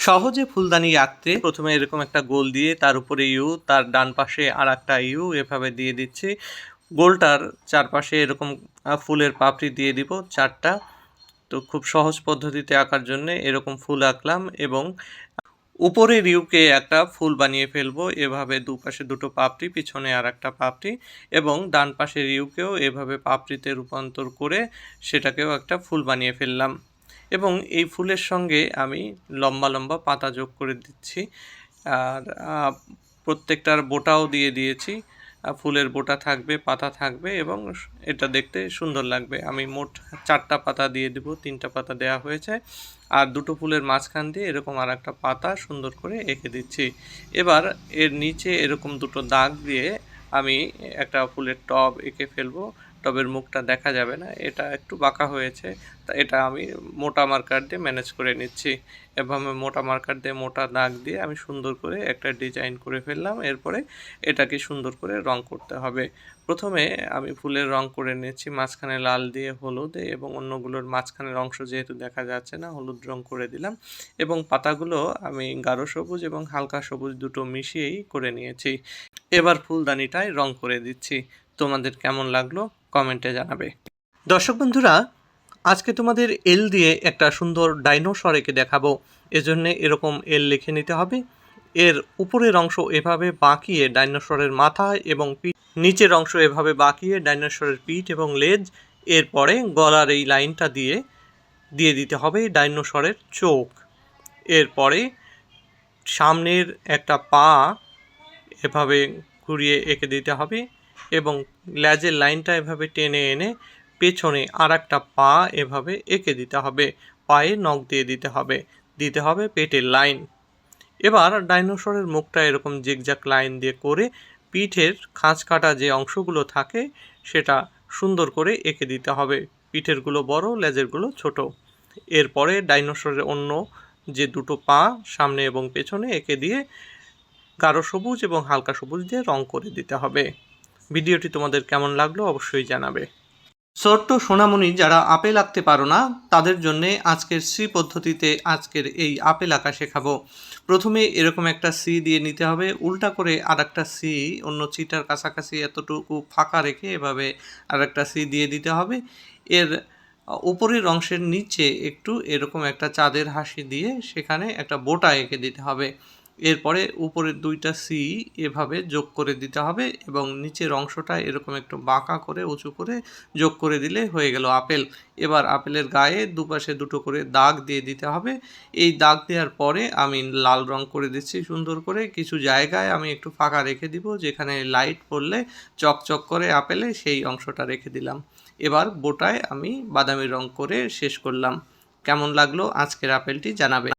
সহজে ফুলদানি আঁকতে প্রথমে এরকম একটা গোল দিয়ে তার উপরে ইউ, তার ডান পাশে আর একটা ইউ এভাবে দিয়ে দিচ্ছি। গোলটার চারপাশে এরকম ফুলের পাপড়ি দিয়ে দিব 4টা। তো খুব সহজ পদ্ধতিতে আঁকার জন্য এরকম ফুল আঁকলাম এবং উপরের ইউকে একটা ফুল বানিয়ে ফেলবো এভাবে, দুপাশে দুটো পাপড়ি, পিছনে আর একটা পাপড়ি, এবং ডান পাশের ইউকেও এভাবে পাপড়িতে রূপান্তর করে সেটাকেও একটা ফুল বানিয়ে ফেললাম। এবং এই ফুলের সঙ্গে আমি লম্বা লম্বা পাতা যোগ করে দিচ্ছি, আর প্রত্যেকটার বোটাও দিয়ে দিয়েছি। ফুলের বোটা থাকবে, পাতা থাকবে এবং এটা দেখতে সুন্দর লাগবে। আমি মোট 4টা পাতা দিয়ে দেবো, 3টা পাতা দেওয়া হয়েছে, আর দুটো ফুলের মাঝখান দিয়ে এরকম আর একটা পাতা সুন্দর করে এঁকে দিচ্ছি। এবার এর নিচে এরকম দুটো দাগ দিয়ে আমি একটা ফুলের টব এঁকে ফেলবো। টবের মুখটা দেখা যাবে না, এটা একটু বাঁকা হয়েছে, তা এটা আমি মোটা মার্কার দিয়ে ম্যানেজ করে নিচ্ছি। এভাবে মোটা মার্কার দিয়ে মোটা দাগ দিয়ে আমি সুন্দর করে একটা ডিজাইন করে ফেললাম। এরপরে এটাকে সুন্দর করে রং করতে হবে। প্রথমে আমি ফুলের রং করে নিচ্ছি, মাঝখানে লাল দিয়ে হলুদে, এবং অন্যগুলোর মাঝখানের অংশ যেহেতু দেখা যাচ্ছে না, হলুদ রং করে দিলাম। এবং পাতাগুলো আমি গাঢ় সবুজ এবং হালকা সবুজ দুটো মিশিয়েই করে নিয়েছি। এবার ফুলদানিটায় রং করে দিচ্ছি। তোমাদের কেমন লাগলো কমেন্টে জানাবে। দর্শক বন্ধুরা, আজকে তোমাদের এল দিয়ে একটা সুন্দর ডাইনোসর এঁকে দেখাবো। এজন্যে এরকম এল লিখে নিতে হবে। এর উপরের অংশ এভাবে বাঁকিয়ে ডাইনোসরের মাথা এবং পিঠ, নিচের অংশ এভাবে বাঁকিয়ে ডাইনোসরের পিঠ এবং লেজ, এরপরে গলার এই লাইনটা দিয়ে দিতে হবে ডাইনোসরের চোখ। এরপরে সামনের একটা পা এভাবে ঘুরিয়ে এঁকে দিতে হবে এবং লেজের লাইনটা এভাবে টেনে এনে পেছনে আর একটা পা এভাবে এঁকে দিতে হবে। পায়ে নখ দিয়ে দিতে হবে পেটের লাইন। এবার ডাইনোসরের মুখটা এরকম জিগজ্যাগ লাইন দিয়ে করে পিঠের খাঁজ কাটা যে অংশগুলো থাকে সেটা সুন্দর করে এঁকে দিতে হবে। পিঠেরগুলো বড়, লেজেরগুলো ছোট। এরপরে ডাইনোসরের অন্য যে দুটো পা সামনে এবং পেছনে এঁকে দিয়ে গাঢ় সবুজ এবং হালকা সবুজ দিয়ে রং করে দিতে হবে। ভিডিওটি তোমাদের কেমন লাগলো অবশ্যই জানাবে। ছোট্ট সোনামণি যারা আপেল আঁকতে পারো না, তাদের জন্যে আজকের সি পদ্ধতিতে আজকের এই আপেল আঁকা শেখাবো। প্রথমে এরকম একটা সি দিয়ে নিতে হবে, উল্টা করে আর একটা সি অন্য চিটার কাছাকাছি এতটুকু ফাঁকা রেখে এভাবে আর একটা সি দিয়ে দিতে হবে। এর উপরের অংশের নিচে একটু এরকম একটা চাঁদের হাসি দিয়ে সেখানে একটা বোটা এঁকে দিতে হবে। এরপরে উপরের 2টা সি এভাবে যোগ করে দিতে হবে এবং নিচের অংশটা এরকম একটু বাঁকা করে উঁচু করে যোগ করে দিলে হয়ে গেল আপেল। এবার আপেলের গায়ে দুপাশে দুটো করে দাগ দিয়ে দিতে হবে। এই দাগ দেওয়ার পরে আমি লাল রং করে দিচ্ছি সুন্দর করে। কিছু জায়গায় আমি একটু ফাঁকা রেখে দিব, যেখানে লাইট পড়লে চকচক করে আপেলে সেই অংশটা রেখে দিলাম। এবার বোটায় আমি বাদামি রং করে শেষ করলাম। কেমন লাগলো আজকের আপেলটি জানাবে।